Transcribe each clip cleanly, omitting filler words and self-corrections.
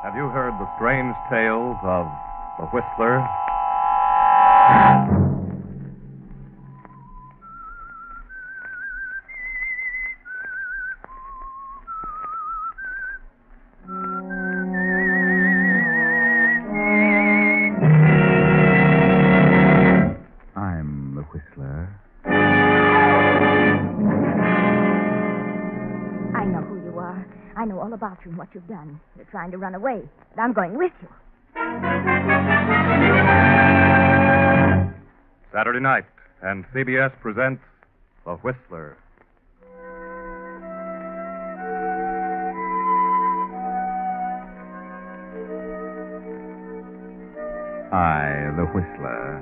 Have you heard the strange tales of the Whistler? I'm the Whistler. I know who you are. I know all about you and what you've done. You're trying to run away, but I'm going with you. Saturday night, and CBS presents The Whistler. I, the Whistler,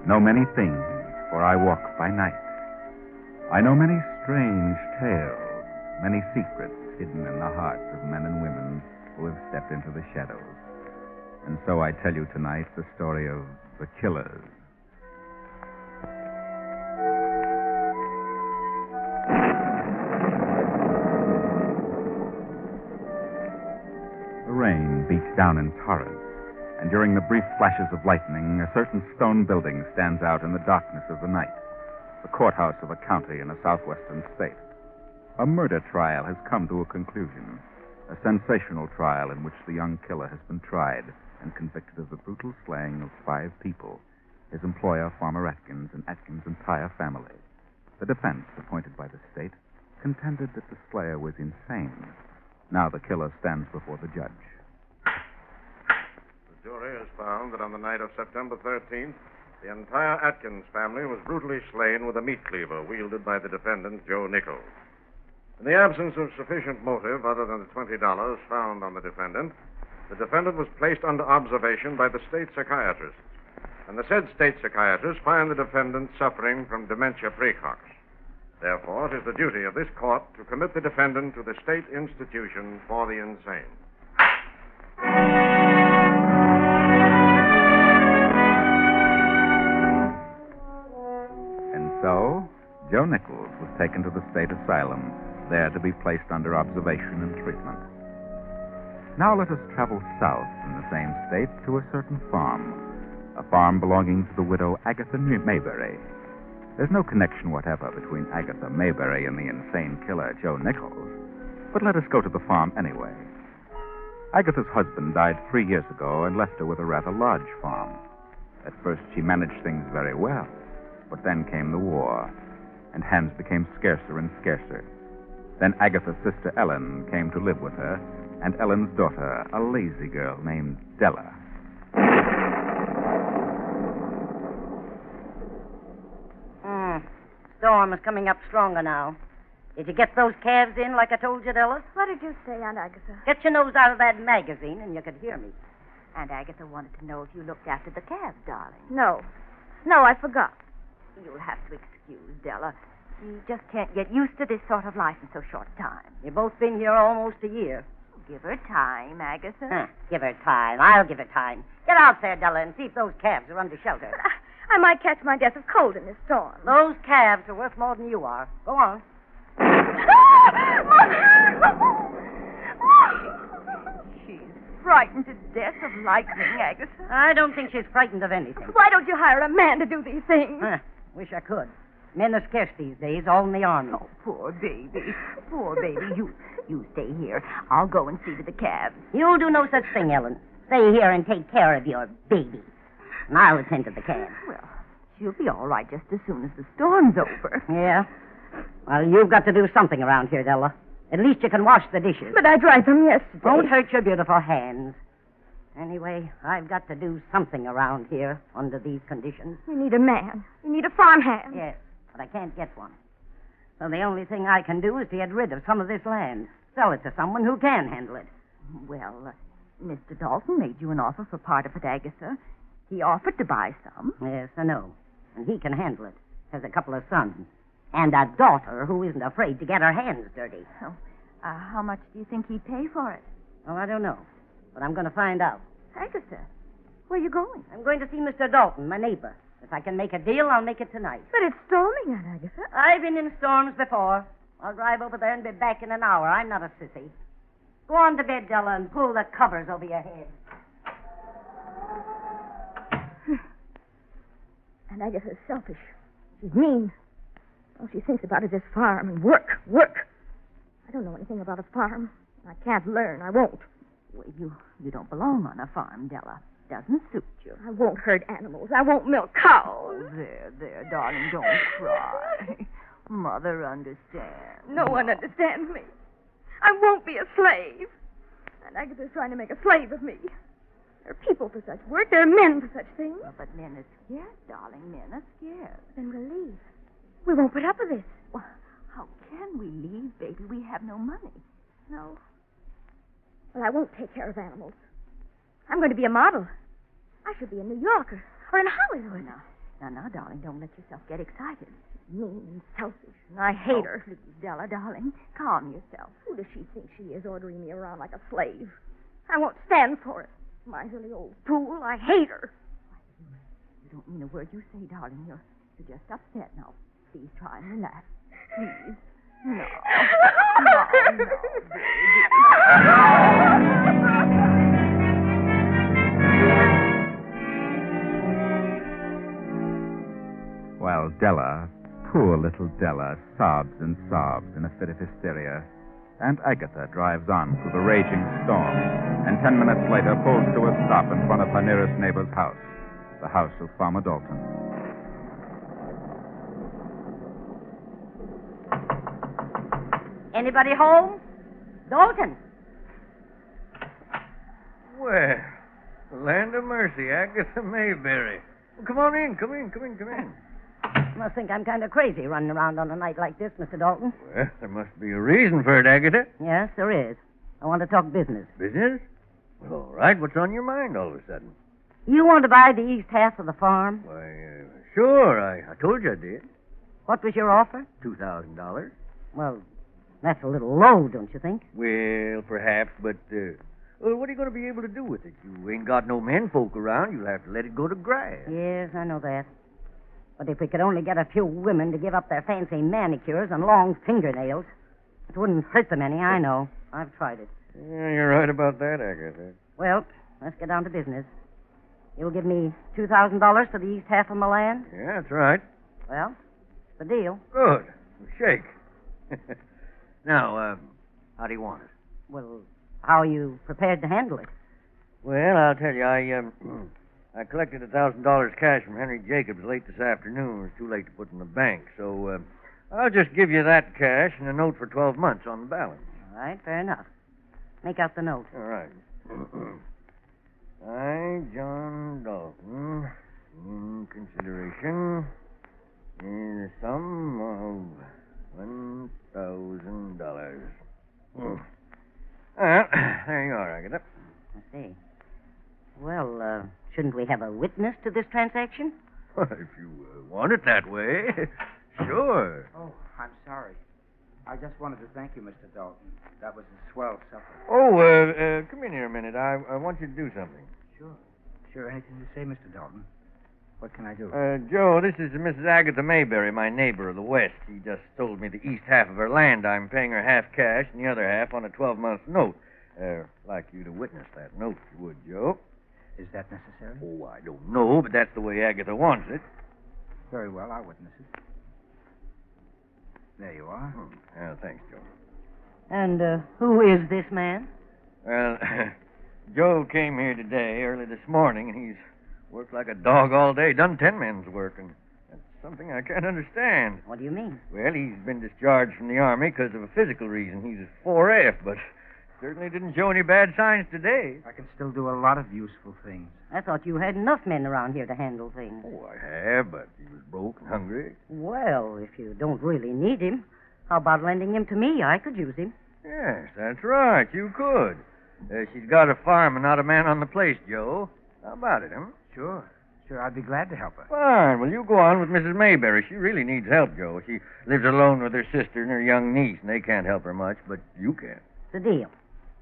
know many things, for I walk by night. I know many strange tales, many secrets hidden in the hearts of men and women who have stepped into the shadows. And so I tell you tonight the story of the killers. The rain beats down in torrents, and during the brief flashes of lightning, a certain stone building stands out in the darkness of the night, the courthouse of a county in a southwestern state. A murder trial has come to a conclusion, a sensational trial in which the young killer has been tried and convicted of the brutal slaying of 5 people, his employer, Farmer Atkins, and Atkins' entire family. The defense, appointed by the state, contended that the slayer was insane. Now the killer stands before the judge. The jury has found that on the night of September 13th, the entire Atkins family was brutally slain with a meat cleaver wielded by the defendant, Joe Nichols. In the absence of sufficient motive other than the $20 found on the defendant was placed under observation by the state psychiatrist. And the said state psychiatrist find the defendant suffering from dementia praecox. Therefore, it is the duty of this court to commit the defendant to the state institution for the insane. And so, Joe Nichols was taken to the state asylum, there to be placed under observation and treatment. Now let us travel south in the same state to a certain farm, a farm belonging to the widow Agatha Mayberry. There's no connection whatever between Agatha Mayberry and the insane killer, Joe Nichols, but let us go to the farm anyway. Agatha's husband died 3 years ago and left her with a rather large farm. At first she managed things very well, but then came the war, and hands became scarcer and scarcer. Then Agatha's sister Ellen came to live with her, and Ellen's daughter, a lazy girl named Della. Storm is coming up stronger now. Did you get those calves in like I told you, Della? What did you say, Aunt Agatha? Get your nose out of that magazine and you could hear me. Aunt Agatha wanted to know if you looked after the calves, darling. No, I forgot. You'll have to excuse Della. She just can't get used to this sort of life in so short a time. You've both been here almost a year. Give her time, Agatha. Give her time. I'll give her time. Get out there, Della, and see if those calves are under shelter. But I might catch my death of cold in this storm. Those calves are worth more than you are. Go on. She's frightened to death of lightning, Agatha. I don't think she's frightened of anything. Why don't you hire a man to do these things? Wish I could. Men are scarce these days, all in the army. Oh, poor baby. Poor baby. You stay here. I'll go and see to the calves. You'll do no such thing, Ellen. Stay here and take care of your baby. And I'll attend to the calves. Well, she'll be all right just as soon as the storm's over. Yeah? Well, you've got to do something around here, Della. At least you can wash the dishes. But I dried them yesterday. Don't hurt your beautiful hands. Anyway, I've got to do something around here under these conditions. You need a man. You need a farmhand. Yes, but I can't get one. So the only thing I can do is to get rid of some of this land. Sell it to someone who can handle it. Well, Mr. Dalton made you an offer for part of it, Agatha. He offered to buy some. Yes, I know. And he can handle it. Has a couple of sons. And a daughter who isn't afraid to get her hands dirty. Oh, how much do you think he'd pay for it? Oh, I don't know. But I'm going to find out. Agatha, where are you going? I'm going to see Mr. Dalton, my neighbor. If I can make a deal, I'll make it tonight. But it's storming, Aunt Agatha. I've been in storms before. I'll drive over there and be back in an hour. I'm not a sissy. Go on to bed, Della, and pull the covers over your head. And Agatha's selfish. She's mean. All she thinks about is this farm and work. I don't know anything about a farm. I can't learn. I won't. Well, you don't belong on a farm, Della. Doesn't suit you. I won't hurt animals. I won't milk cows. There, darling, don't cry. Mother understands. No one understands me. I won't be a slave. And Agatha's trying to make a slave of me. There are people for such work. There are men for such things. Well, but men are scared, darling. Men are scared. Then we'll leave. We won't put up with this. Well, how can we leave, baby? We have no money. No. Well, I won't take care of animals. I'm going to be a model. I should be in New York or in Hollywood. Now, darling, don't let yourself get excited. Mean and selfish, and I hate her. Please, Della, darling, calm yourself. Who does she think she is, ordering me around like a slave? I won't stand for it. Miserly old fool. I hate her. You don't mean a word you say, darling. You're just upset now. Please try and relax. Please. No. While Della, poor little Della, sobs and sobs in a fit of hysteria, and Agatha drives on through the raging storm, and 10 minutes later pulls to a stop in front of her nearest neighbor's house, the house of Farmer Dalton. Anybody home? Dalton. Well, the land of mercy, Agatha Mayberry. Well, come on in, come in. You must think I'm kind of crazy running around on a night like this, Mr. Dalton. Well, there must be a reason for it, Agatha. Yes, there is. I want to talk business. Business? Well, all right. What's on your mind all of a sudden? You want to buy the east half of the farm? Why, sure. I told you I did. What was your offer? $2,000. Well, that's a little low, don't you think? Well, perhaps, but, well, what are you going to be able to do with it? You ain't got no menfolk around. You'll have to let it go to grass. Yes, I know that. But if we could only get a few women to give up their fancy manicures and long fingernails, it wouldn't hurt them any, I know. I've tried it. Yeah, you're right about that, Agatha. Well, let's get down to business. You'll give me $2,000 for the east half of my land? Yeah, that's right. Well, the deal. Good. Shake. Now, how do you want it? Well, how are you prepared to handle it? Well, I'll tell you, I collected $1,000 cash from Henry Jacobs late this afternoon. It was too late to put in the bank, so I'll just give you that cash and a note for 12 months on the balance. All right, fair enough. Make out the note. All right. I, John Dalton, in consideration, in the sum of $1,000. Well, there you are, Agatha. I see. Well, shouldn't we have a witness to this transaction? Well, if you want it that way, sure. Oh, I'm sorry. I just wanted to thank you, Mr. Dalton. That was a swell supper. Oh, come in here a minute. I want you to do something. Sure, anything you say, Mr. Dalton. What can I do? Joe, this is Mrs. Agatha Mayberry, my neighbor of the West. She just sold me the east half of her land. I'm paying her half cash and the other half on a 12-month note. Like you to witness that note, if you would, Joe. Is that necessary? Oh, I don't know, but that's the way Agatha wants it. Very well, I'll witness it. There you are. Thanks, Joe. And who is this man? Well, Joe came here today, early this morning, and he's worked like a dog all day, done 10 men's work, and that's something I can't understand. What do you mean? Well, he's been discharged from the Army because of a physical reason. He's a 4F, but certainly didn't show any bad signs today. I can still do a lot of useful things. I thought you had enough men around here to handle things. Oh, I have, but he was broke and hungry. Well, if you don't really need him, how about lending him to me? I could use him. Yes, that's right. You could. She's got a farm and not a man on the place, Joe. How about it, huh? Sure, I'd be glad to help her. Fine. Well, you go on with Mrs. Mayberry. She really needs help, Joe. She lives alone with her sister and her young niece, and they can't help her much, but you can. The deal.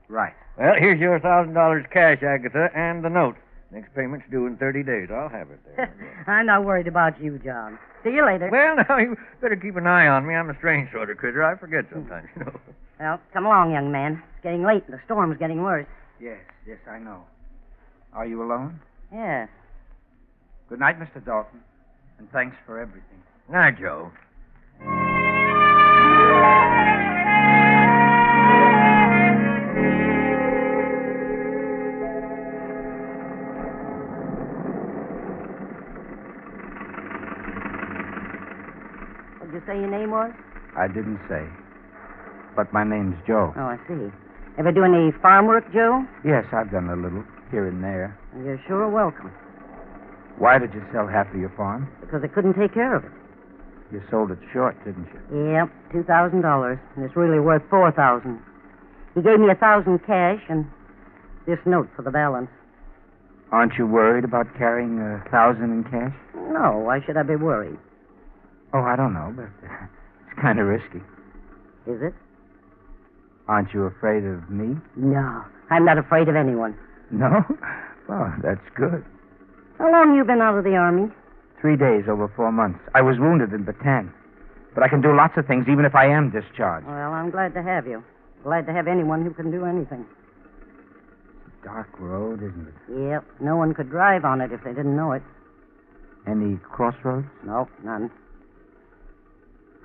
Right. Well, here's your $1,000 cash, Agatha, and the note. Next payment's due in 30 days. I'll have it there. I'm not worried about you, John. See you later. Well, now, you better keep an eye on me. I'm a strange sort of critter. I forget sometimes, you know. Well, come along, young man. It's getting late and the storm's getting worse. Yes, I know. Are you alone? Yes. Good night, Mr. Dalton. And thanks for everything. Now, Joe. What'd you say your name was? I didn't say. But my name's Joe. Oh, I see. Ever do any farm work, Joe? Yes, I've done a little here and there. You're sure welcome. Why did you sell half of your farm? Because I couldn't take care of it. You sold it short, didn't you? Yep, $2,000. And it's really worth $4,000. He gave me $1,000 cash and this note for the balance. Aren't you worried about carrying $1,000 in cash? No, why should I be worried? Oh, I don't know, but it's kind of risky. Is it? Aren't you afraid of me? No, I'm not afraid of anyone. No? Well, that's good. How long you been out of the Army? 3 days over 4 months. I was wounded in Bataan. But I can do lots of things, even if I am discharged. Well, I'm glad to have you. Glad to have anyone who can do anything. It's a dark road, isn't it? Yep, no one could drive on it if they didn't know it. Any crossroads? No, none.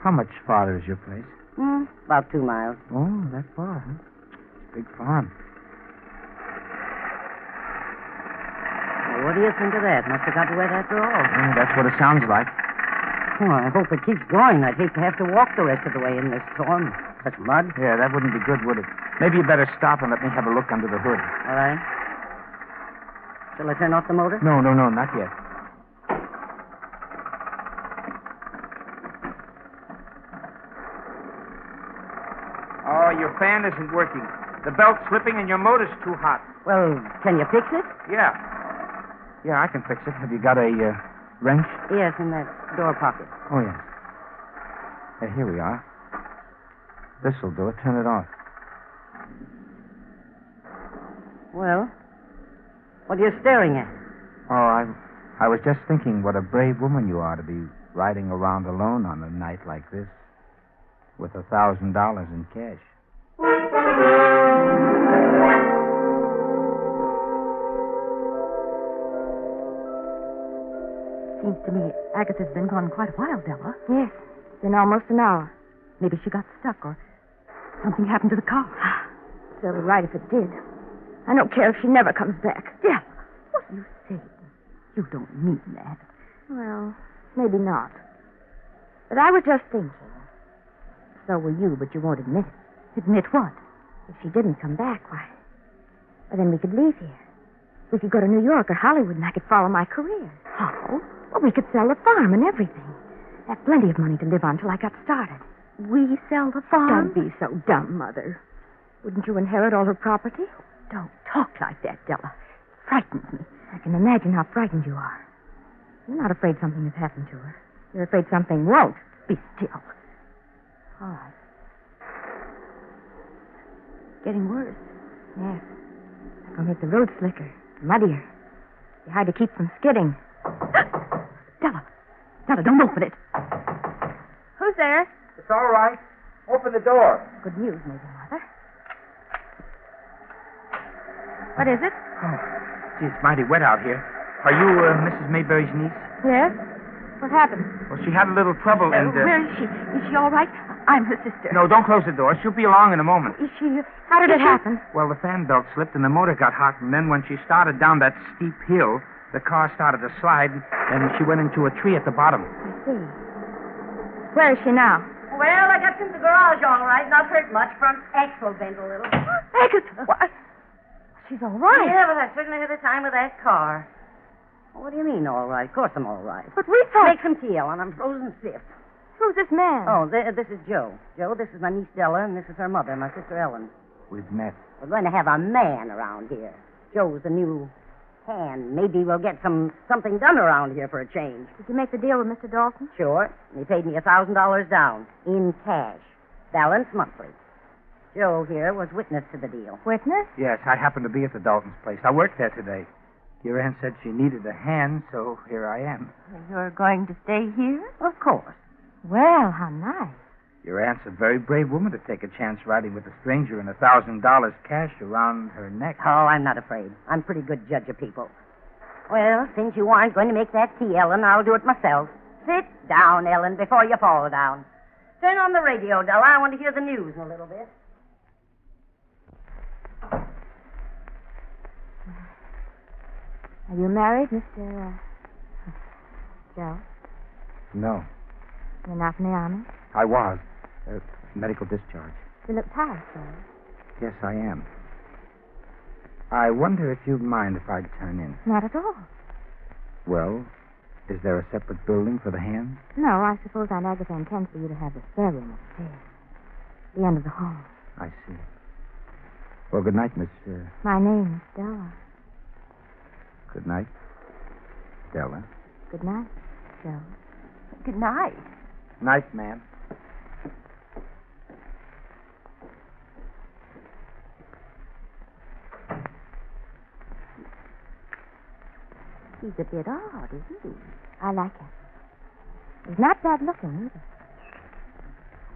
How much farther is your place? About 2 miles. Oh, that far, huh? It's a big farm. Well, what do you think of that? Must have got wet after all. Yeah, that's what it sounds like. Oh, I hope it keeps going. I'd hate to have to walk the rest of the way in this storm. Such mud. Yeah, that wouldn't be good, would it? Maybe you better stop and let me have a look under the hood. All right. Shall I turn off the motor? No, not yet. Oh, your fan isn't working. The belt's slipping and your motor's too hot. Well, can you fix it? Yeah. Yeah, I can fix it. Have you got a wrench? Yes, in that door pocket. Oh, yes. Here we are. This'll do it. Turn it off. Well, what are you staring at? Oh, I was just thinking what a brave woman you are to be riding around alone on a night like this with $1,000 in cash. Seems to me Agatha's been gone quite a while, Della. Yes, it's been almost an hour. Maybe she got stuck or something happened to the car. She'll be right if it did. I don't care if she never comes back. Della, what are you saying? You don't mean that. Well, maybe not. But I was just thinking. So were you, but you won't admit it. Admit what? If she didn't come back, why, well, then we could leave here. We could go to New York or Hollywood, and I could follow my career. How? Well, we could sell the farm and everything. Have plenty of money to live on till I got started. We sell the farm? Don't be so dumb, Mother. Wouldn't you inherit all her property? Don't talk like that, Della. Frightens me. I can imagine how frightened you are. You're not afraid something has happened to her. You're afraid something won't. Be still. All right. Getting worse. Yes. That'll make the road slicker, muddier. Be hard to keep from skidding. Della, don't open it. Who's there? It's all right. Open the door. Good news, maybe, Mother. What is it? Oh, gee, it's mighty wet out here. Are you Mrs. Mayberry's niece? Yes? What happened? Well, she had a little trouble and... Where is she? Is she all right? I'm her sister. No, don't close the door. She'll be along in a moment. Is she... How did it happen? Well, the fan belt slipped and the motor got hot, and then when she started down that steep hill, the car started to slide, and she went into a tree at the bottom. I see. Where is she now? Well, I got to the garage all right. Not hurt much. Front axle bent a little. Agatha! What? She's all right. Yeah, but I certainly had the time with that car. Well, what do you mean, all right? Of course I'm all right. But we thought... Make some tea, Ellen. I'm frozen stiff. Who's this man? Oh, this is Joe. Joe, this is my niece Della, and this is her mother, my sister Ellen. We've met. We're going to have a man around here. Joe's the new hand. Maybe we'll get something done around here for a change. Did you make the deal with Mr. Dalton? Sure. And he paid me $1,000 down in cash. Balance monthly. Joe here was witness to the deal. Witness? Yes, I happened to be at the Dalton's place. I worked there today. Your aunt said she needed a hand, so here I am. You're going to stay here? Of course. Well, how nice. Your aunt's a very brave woman to take a chance riding with a stranger and $1,000 cash around her neck. Oh, I'm not afraid. I'm a pretty good judge of people. Well, since you aren't going to make that tea, Ellen, I'll do it myself. Sit down, Ellen, before you fall down. Turn on the radio, Della. I want to hear the news in a little bit. Are you married, Mr. Joe? No, You're not in the army? I was. Medical discharge. You look tired, sir. Yes, I am. I wonder if you'd mind if I'd turn in. Not at all. Well, is there a separate building for the hands? No, I suppose Aunt Agatha intends for you to have the spare room upstairs. The end of the hall. I see. Well, good night, Miss... My name is Della. Good night, Della. Good night, Joe. Good night. Night, ma'am. He's a bit odd, isn't he? I like him. He's not bad looking either.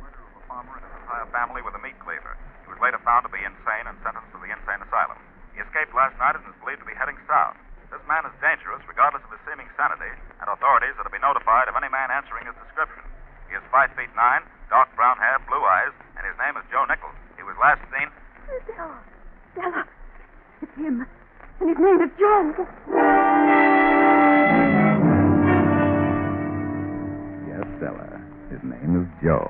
Murder of a farmer and his entire family with a meat cleaver. He was later found to be insane and sentenced to the insane asylum. He escaped last night and is believed to be heading south. This man is dangerous, regardless of his seeming sanity, and authorities are to be notified of any man answering his description. He is 5'9", dark brown hair, blue eyes, and his name is Joe Nichols. He was last seen... Della. Della. It's him. And his name is Joe. Yes, Della. His name is Joe.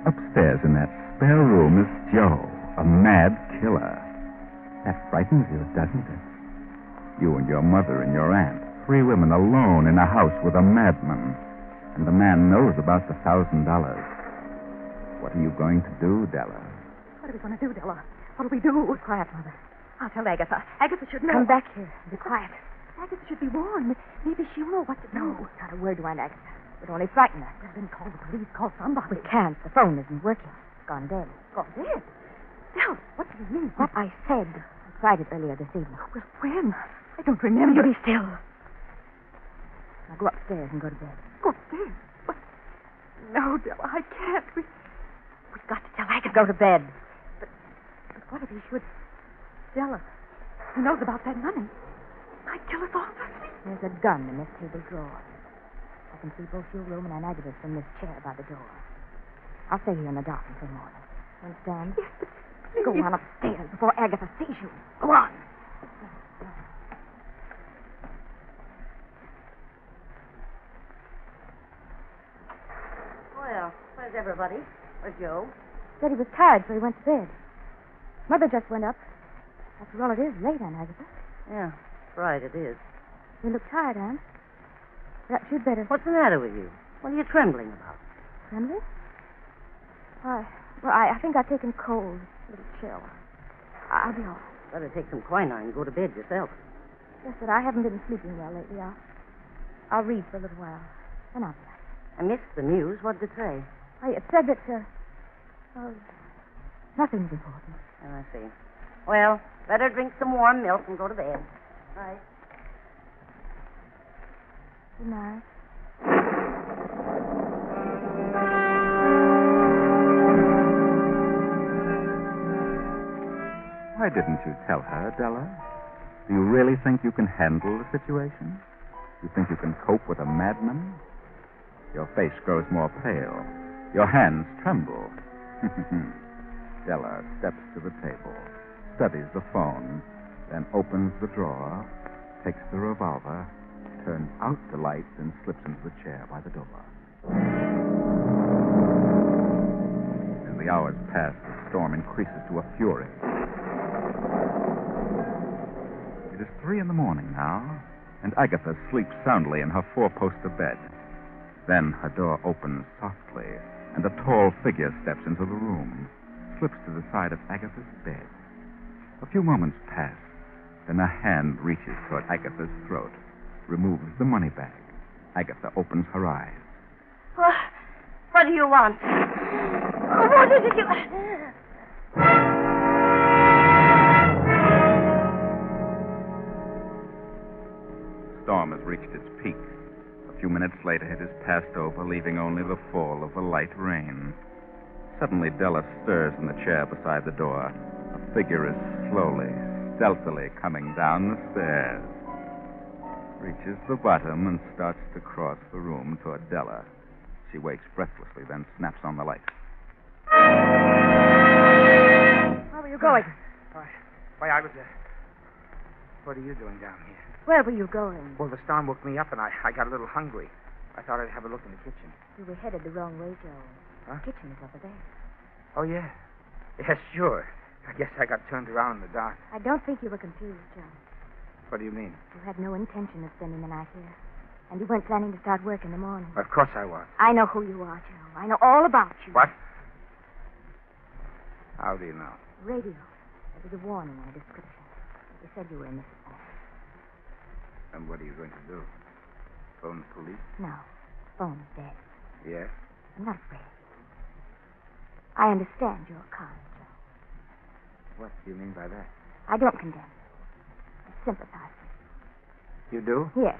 Upstairs in that spare room is Joe, a mad killer. That frightens you, doesn't it? You and your mother and your aunt, 3 women alone in a house with a madman. And the man knows about the $1,000. What are you going to do, Della? What are we going to do, Della? What'll we do? Quiet, Mother. I'll tell Agatha. Agatha should know. Come back here. Be quiet. Agatha should be warned. Maybe she'll know what to do. No, not a word to Aunt Agatha. It would only frighten her. Well, then call the police. Call somebody. We can't. The phone isn't working. It's gone dead. Gone dead? Della, what do you mean? What I said. I tried it earlier this evening. Well, when? I don't remember. You be still. Now go upstairs and go to bed. Go upstairs? What? No, Della, I can't. We've got to tell Agatha. Go to bed. But what if he should... Della, he knows about that money. Might kill us all. There's a gun in this table drawer. I can see both your room and Aunt Agatha's from this chair by the door. I'll stay here in the dark until morning. Understand? Yes, but please. Go on upstairs before Agatha sees you. Go on. Well, where's everybody? Where's Joe? Said he was tired, so he went to bed. Mother just went up. After all, it is late, Aunt Agatha. Yeah, right, it is. You look tired, Aunt. Perhaps you'd better... What's the matter with you? What are you trembling about? Trembling? I think I've taken cold. A little chill. I'll be all right. Better take some quinine and go to bed yourself. Yes, but I haven't been sleeping well lately. I'll read for a little while. Then I'll be all right. I missed the news. What did it say? It said that, nothing's important. Oh, I see. Well, better drink some warm milk and go to bed. Right. Good night. Why didn't you tell her, Della? Do you really think you can handle the situation? You think you can cope with a madman? Your face grows more pale. Your hands tremble. Della steps to the table, studies the phone, then opens the drawer, takes the revolver, turns out the lights, and slips into the chair by the door. As the hours pass, the storm increases to a fury. It is 3 a.m. now, and Agatha sleeps soundly in her 4-poster bed. Then her door opens softly, and a tall figure steps into the room, slips to the side of Agatha's bed. A few moments pass, then a hand reaches toward Agatha's throat, removes the money bag. Agatha opens her eyes. What do you want? What is it you... The storm has reached its peak. A few minutes later, it has passed over, leaving only the fall of a light rain. Suddenly, Della stirs in the chair beside the door. A figure is slowly, stealthily coming down the stairs. Reaches the bottom and starts to cross the room toward Della. She wakes breathlessly, then snaps on the light. Where were you going? Why, I was, What are you doing down here? Where were you going? Well, the storm woke me up, and I got a little hungry. I thought I'd have a look in the kitchen. You were headed the wrong way, Joe. Huh? The kitchen is over there. Oh, yeah. Yes, sure. I guess I got turned around in the dark. I don't think you were confused, Joe. What do you mean? You had no intention of spending the night here. And you weren't planning to start work in the morning. Of course I was. I know who you are, Joe. I know all about you. What? How do you know? Radio. There was a warning and a description. You said you were in Mississippi. And what are you going to do? Phone the police? No. Phone is dead. Yes? I'm not afraid. I understand your kind, Joe. What do you mean by that? I don't condemn you. I sympathize with You do? you. Yes.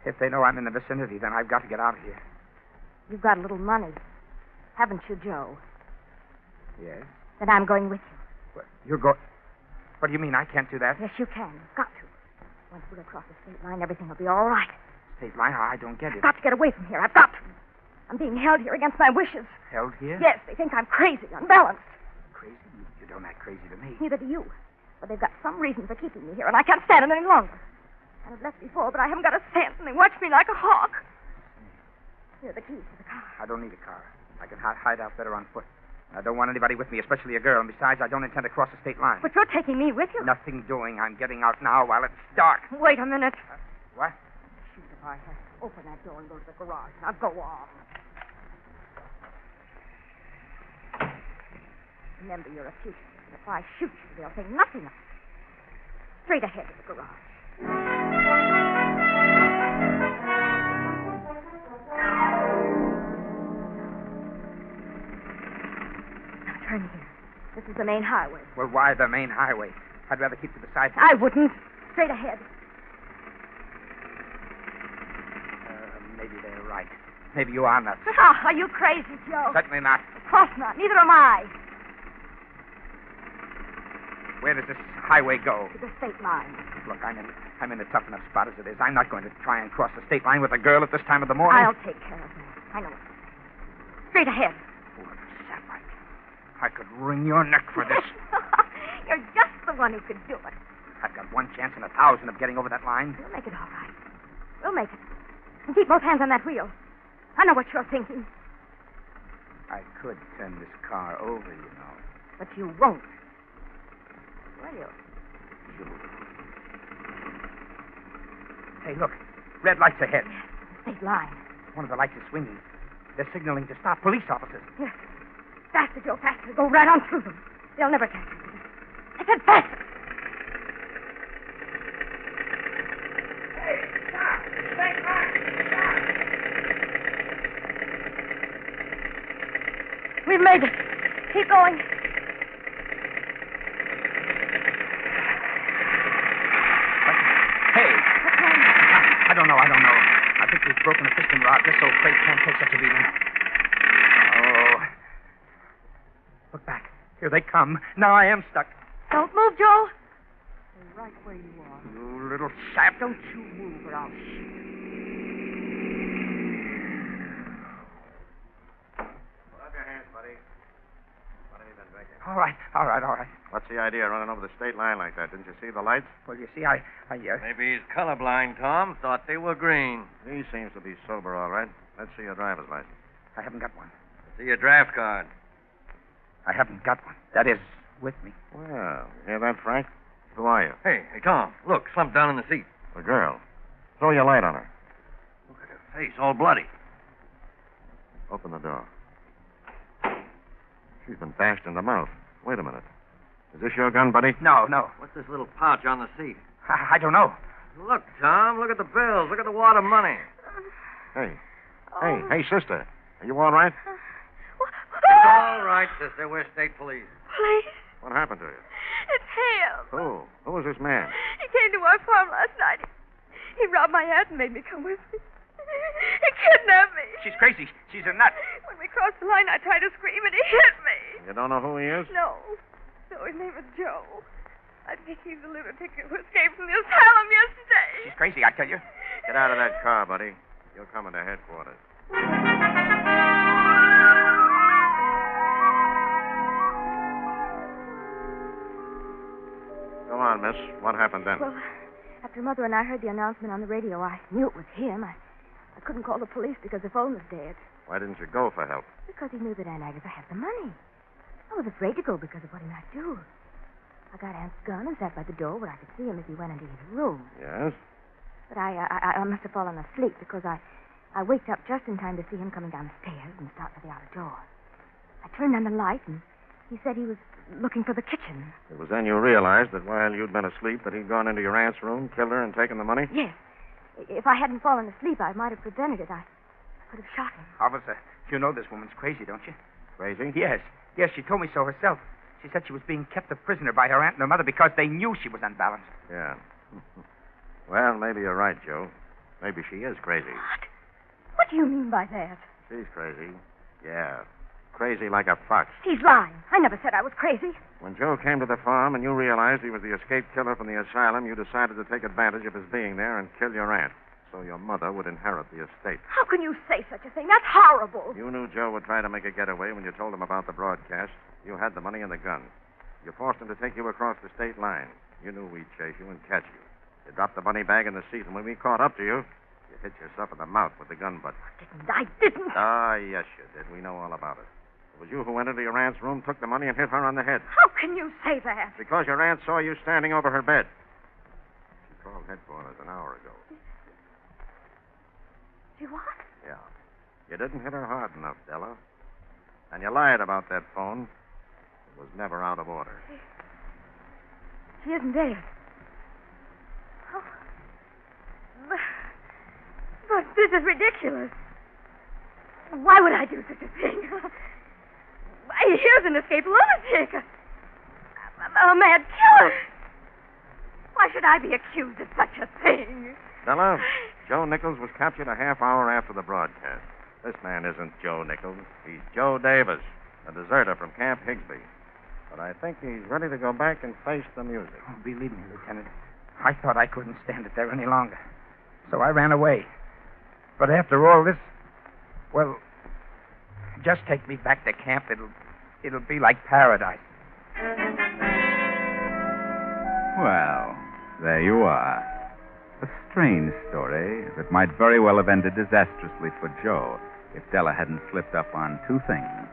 If they know I'm in the vicinity, then I've got to get out of here. You've got a little money. Haven't you, Joe? Yes? Then I'm going with you. What, you're going... What do you mean? I can't do that? Yes, you can. You've got to. Once we're across the state line, everything will be all right. State line? I don't get it. I've got to get away from here. I've got to. I'm being held here against my wishes. Held here? Yes, they think I'm crazy, unbalanced. Crazy? You don't act crazy to me. Neither do you. But they've got some reason for keeping me here, and I can't stand it any longer. I've left before, but I haven't got a cent, and they watch me like a hawk. Here are the keys to the car. I don't need a car. I can hide out better on foot. I don't want anybody with me, especially a girl. And besides, I don't intend to cross the state line. But you're taking me with you. Nothing doing. I'm getting out now while it's dark. Wait a minute. What? Shoot, if I have to open that door and go to the garage. Now go on. Remember, you're a fugitive. And if I shoot you, they'll think nothing of it. Straight ahead to the garage. Now turn here. This is the main highway. Well, why the main highway? I'd rather keep to the side. I wouldn't. Straight ahead. Maybe they're right. Maybe you are nuts. Oh, are you crazy, Joe? Certainly not. Of course not. Neither am I. Where does this highway go? To the state line. Look, I'm in a tough enough spot as it is. I'm not going to try and cross the state line with a girl at this time of the morning. I'll take care of that. I know it. Straight ahead. What a sapite. I could wring your neck for this. You're just the one who could do it. I've got 1 chance in 1,000 of getting over that line. We'll make it all right. We'll make it. And keep both hands on that wheel. I know what you're thinking. I could turn this car over, you know. But you won't. Will you? Hey, look. Red lights ahead. State line. One of the lights is swinging. They're signaling to stop police officers. Yes. Faster, Joe, faster. Go right on through them. They'll never catch you. I said faster. Hey, stop! Stay back! Stop! We've made it. Keep going. Hey! I don't know. I think we've broken a piston rod. This old crate can't take such a beating. Oh. Look back. Here they come. Now I am stuck. Don't move, Joe. Stay right where you are. You little sap. Don't you move or I'll shoot. Put up your hands, buddy. What have you been drinking? All right. What's the idea of running over the state line like that? Didn't you see the lights? Well, you see, I Maybe he's colorblind, Tom. Thought they were green. He seems to be sober, all right. Let's see your driver's license. I haven't got one. See your draft card. I haven't got one. That is, with me. Well, you hear that, Frank? Who are you? Hey, Tom. Look, slumped down in the seat. The girl. Throw your light on her. Look at her face, all bloody. Open the door. She's been bashed in the mouth. Wait a minute. Is this your gun, buddy? No. What's this little pouch on the seat? I don't know. Look, Tom. Look at the bills. Look at the wad of money. Hey, sister. Are you all right? It's all right, sister. We're state police. Please. What happened to you? It's him. Who? Who was this man? He came to our farm last night. He robbed my aunt and made me come with him. He kidnapped me. She's crazy. She's a nut. When we crossed the line, I tried to scream, and he hit me. You don't know who he is? No. No, his name is Joe. I think he's the lunatic who escaped from the asylum yesterday. She's crazy, I tell you. Get out of that car, buddy. You're coming to headquarters. Go on, miss. What happened then? Well, after Mother and I heard the announcement on the radio, I knew it was him. I couldn't call the police because the phone was dead. Why didn't you go for help? Because he knew that Aunt Agatha had the money. I was afraid to go because of what he might do. I got Aunt's gun and sat by the door where I could see him as he went into his room. Yes? But I must have fallen asleep because I waked up just in time to see him coming down the stairs and start for the outer door. I turned on the light and he said he was looking for the kitchen. It was then you realized that while you'd been asleep that he'd gone into your aunt's room, killed her, and taken the money? Yes. If I hadn't fallen asleep, I might have prevented it. I could have shot him. Officer, you know this woman's crazy, don't you? Crazy? Yes. Yes, she told me so herself. She said she was being kept a prisoner by her aunt and her mother because they knew she was unbalanced. Yeah. Well, maybe you're right, Joe. Maybe she is crazy. What? What do you mean by that? She's crazy. Yeah. Crazy like a fox. He's lying. I never said I was crazy. When Joe came to the farm and you realized he was the escaped killer from the asylum, you decided to take advantage of his being there and kill your aunt so your mother would inherit the estate. How can you say such a thing? That's horrible. You knew Joe would try to make a getaway when you told him about the broadcast. You had the money and the gun. You forced him to take you across the state line. You knew we'd chase you and catch you. You dropped the money bag in the seat, and when we caught up to you, you hit yourself in the mouth with the gun butt. I didn't. Ah, yes, you did. We know all about it. It was you who went into your aunt's room, took the money, and hit her on the head. How can you say that? Because your aunt saw you standing over her bed. She called headquarters an hour ago. She what? Yeah. You didn't hit her hard enough, Della. And you lied about that phone. It was never out of order. She isn't dead. Oh. But this is ridiculous. Why would I do such a thing? Here's an escaped lunatic. A mad killer. Why should I be accused of such a thing? Della, Joe Nichols was captured a half hour after the broadcast. This man isn't Joe Nichols. He's Joe Davis, a deserter from Camp Higsby. But I think he's ready to go back and face the music. Oh, believe me, Lieutenant, I thought I couldn't stand it there any longer. So I ran away. But after all this, well, just take me back to camp. It'll be like paradise. Well, there you are. A strange story that might very well have ended disastrously for Joe if Della hadn't slipped up on two things: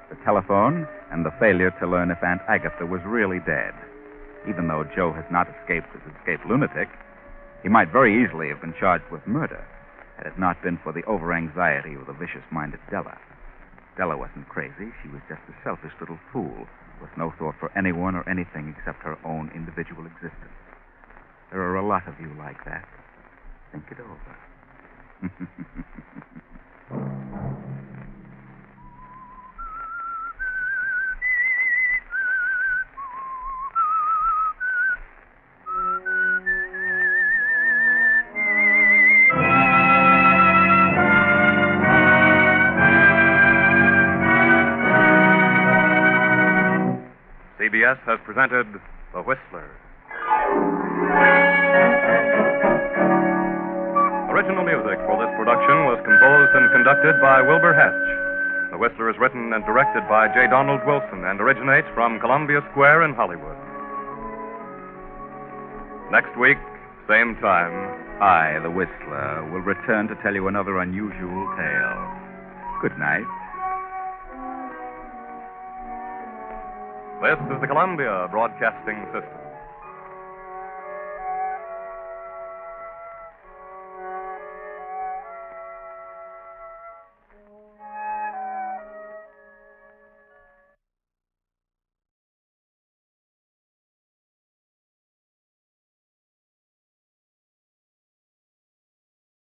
the telephone and the failure to learn if Aunt Agatha was really dead. Even though Joe has not escaped as an escaped lunatic, he might very easily have been charged with murder had it not been for the over-anxiety of the vicious-minded Della. Della wasn't crazy. She was just a selfish little fool with no thought for anyone or anything except her own individual existence. There are a lot of you like that. Think it over. CBS has presented The Whistler. Original music for this production was composed and conducted by Wilbur Hatch. The Whistler is written and directed by J. Donald Wilson and originates from Columbia Square in Hollywood. Next week, same time, I, the Whistler, will return to tell you another unusual tale. Good night. This is the Columbia Broadcasting System.